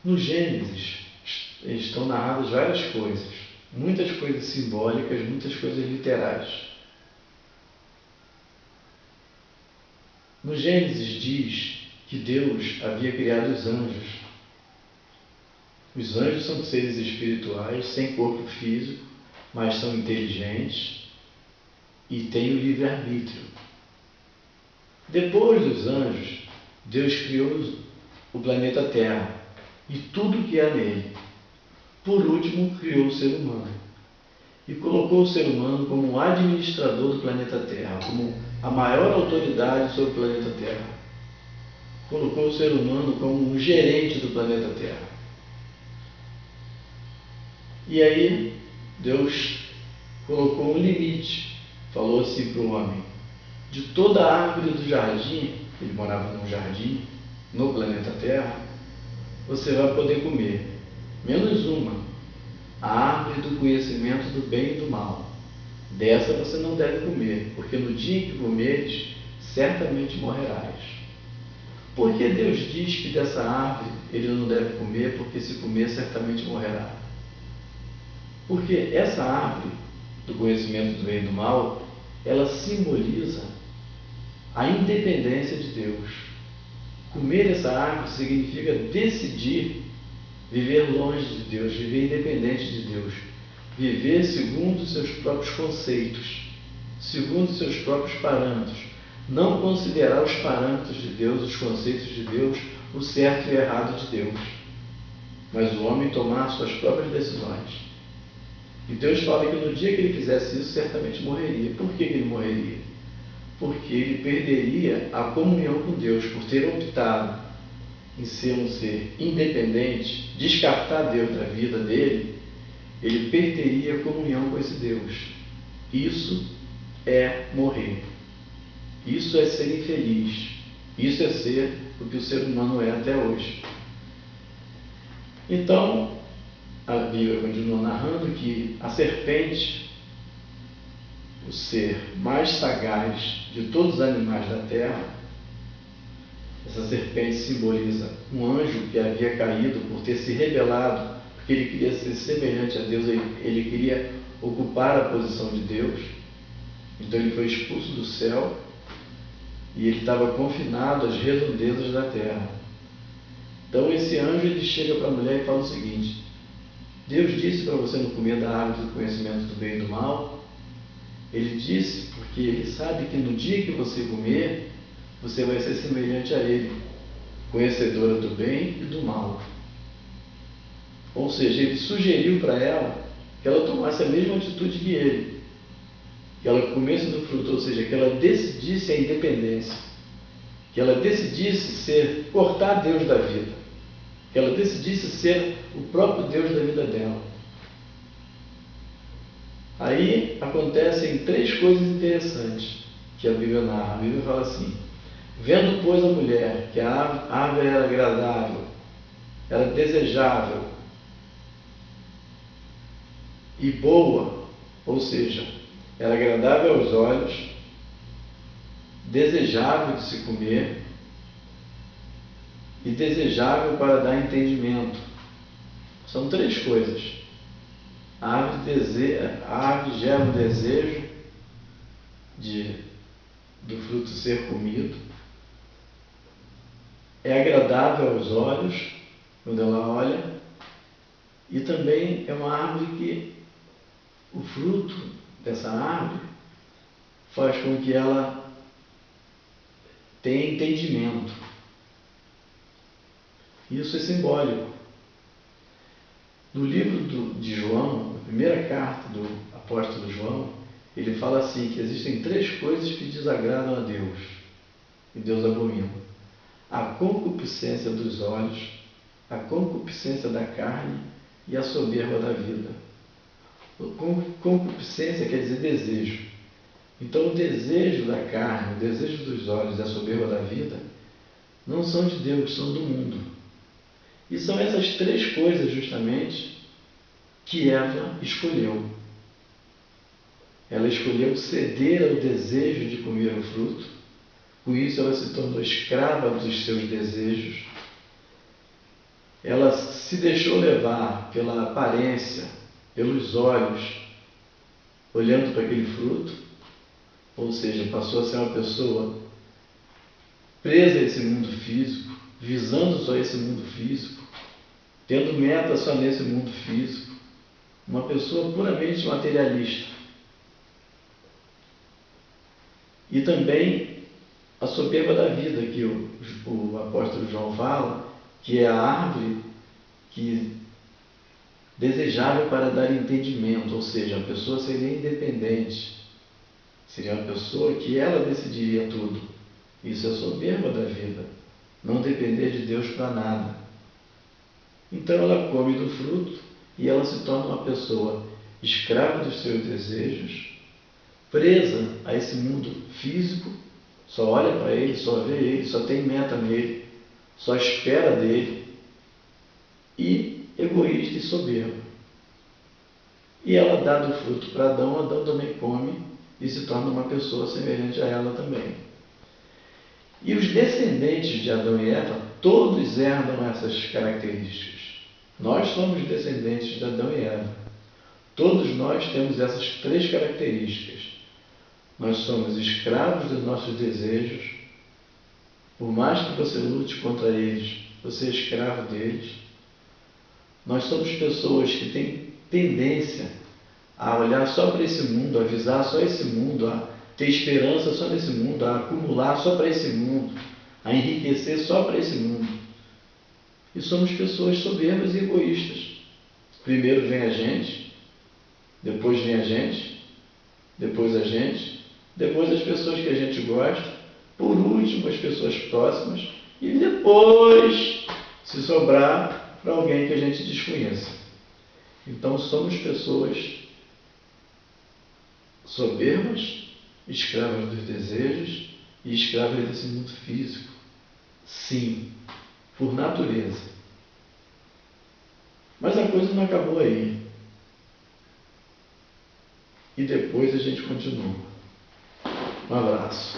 No Gênesis estão narradas várias coisas, muitas coisas simbólicas, muitas coisas literais. No Gênesis diz que Deus havia criado os anjos. Os anjos são seres espirituais, sem corpo físico, mas são inteligentes e têm o livre-arbítrio. Depois dos anjos, Deus criou o planeta Terra e tudo que há nele. Por último, criou o ser humano e colocou o ser humano como um administrador do planeta Terra, como a maior autoridade sobre o planeta Terra. Colocou o ser humano como um gerente do planeta Terra. E aí, Deus colocou um limite, falou assim para o homem: de toda a árvore do jardim, ele morava num jardim, no planeta Terra, você vai poder comer, menos uma, a árvore do conhecimento do bem e do mal. Dessa você não deve comer, porque no dia em que comeres, certamente morrerás. Por que Deus diz que dessa árvore ele não deve comer, porque se comer, certamente morrerá? Porque essa árvore do conhecimento do bem e do mal, ela simboliza a independência de Deus. Comer essa árvore significa decidir viver longe de Deus, viver independente de Deus, viver segundo os seus próprios conceitos, segundo os seus próprios parâmetros, não considerar os parâmetros de Deus, os conceitos de Deus, o certo e o errado de Deus, mas o homem tomar suas próprias decisões. E Deus fala que no dia que ele fizesse isso, certamente morreria. Por que ele morreria? Porque ele perderia a comunhão com Deus, por ter optado em ser um ser independente, descartar Deus da vida dele, ele perderia a comunhão com esse Deus. Isso é morrer. Isso é ser infeliz. Isso é ser o que o ser humano é até hoje. Então, a Bíblia continua narrando que a serpente, o ser mais sagaz de todos os animais da terra, essa serpente simboliza um anjo que havia caído por ter se rebelado, porque ele queria ser semelhante a Deus, ele queria ocupar a posição de Deus. Então ele foi expulso do céu e ele estava confinado às redondezas da terra. Então esse anjo ele chega para a mulher e fala o seguinte: Deus disse para você não comer da árvore do conhecimento do bem e do mal. Ele disse porque ele sabe que no dia que você comer, você vai ser semelhante a ele, conhecedora do bem e do mal. Ou seja, ele sugeriu para ela que ela tomasse a mesma atitude que ele, que ela comesse do fruto, ou seja, que ela decidisse a independência, que ela decidisse cortar Deus da vida, que ela decidisse ser o próprio Deus da vida dela. Aí acontecem três coisas interessantes que a Bíblia narra. A Bíblia fala assim: vendo, pois, a mulher que a árvore era agradável, era desejável e boa, ou seja, era agradável aos olhos, desejável de se comer e desejável para dar entendimento. São três coisas. A árvore gera um desejo do fruto ser comido. É agradável aos olhos quando ela olha. E também é uma árvore que o fruto dessa árvore faz com que ela tenha entendimento. Isso é simbólico. No livro de João, na primeira carta do apóstolo João, ele fala assim, que existem três coisas que desagradam a Deus, e Deus abomina: a concupiscência dos olhos, a concupiscência da carne e a soberba da vida. Concupiscência quer dizer desejo. Então o desejo da carne, o desejo dos olhos e a soberba da vida não são de Deus, são do mundo. E são essas três coisas, justamente, que Eva escolheu. Ela escolheu ceder ao desejo de comer o fruto. Com isso, ela se tornou escrava dos seus desejos. ela se deixou levar pela aparência, pelos olhos, olhando para aquele fruto, ou seja, passou a ser uma pessoa presa a esse mundo físico, visando só esse mundo físico, tendo meta só nesse mundo físico, uma pessoa puramente materialista. E também a soberba da vida, que o apóstolo João fala, que é a árvore que desejável para dar entendimento, ou seja, a pessoa seria independente, seria uma pessoa que ela decidiria tudo. Isso é soberba da vida, não depender de Deus para nada. Então ela come do fruto e ela se torna uma pessoa escrava dos seus desejos, presa a esse mundo físico, só olha para ele, só vê ele, só tem meta nele, só espera dele, e egoísta e soberba. E ela dá do fruto para Adão, Adão também come e se torna uma pessoa semelhante a ela também. E os descendentes de Adão e Eva, todos herdam essas características. Nós somos descendentes de Adão e Eva. Todos nós temos essas 3 características. Nós somos escravos dos nossos desejos. Por mais que você lute contra eles, você é escravo deles. Nós somos pessoas que têm tendência a olhar só para esse mundo, a visar só esse mundo, a ter esperança só nesse mundo, a acumular só para esse mundo, a enriquecer só para esse mundo. E somos pessoas soberbas e egoístas. Primeiro vem a gente, depois vem a gente, depois a gente, depois as pessoas que a gente gosta, por último as pessoas próximas e depois, se sobrar, para alguém que a gente desconheça. Então somos pessoas soberbas, escravas dos desejos e escravas desse mundo físico. Sim, por natureza. Mas a coisa não acabou aí. E depois a gente continua. Um abraço.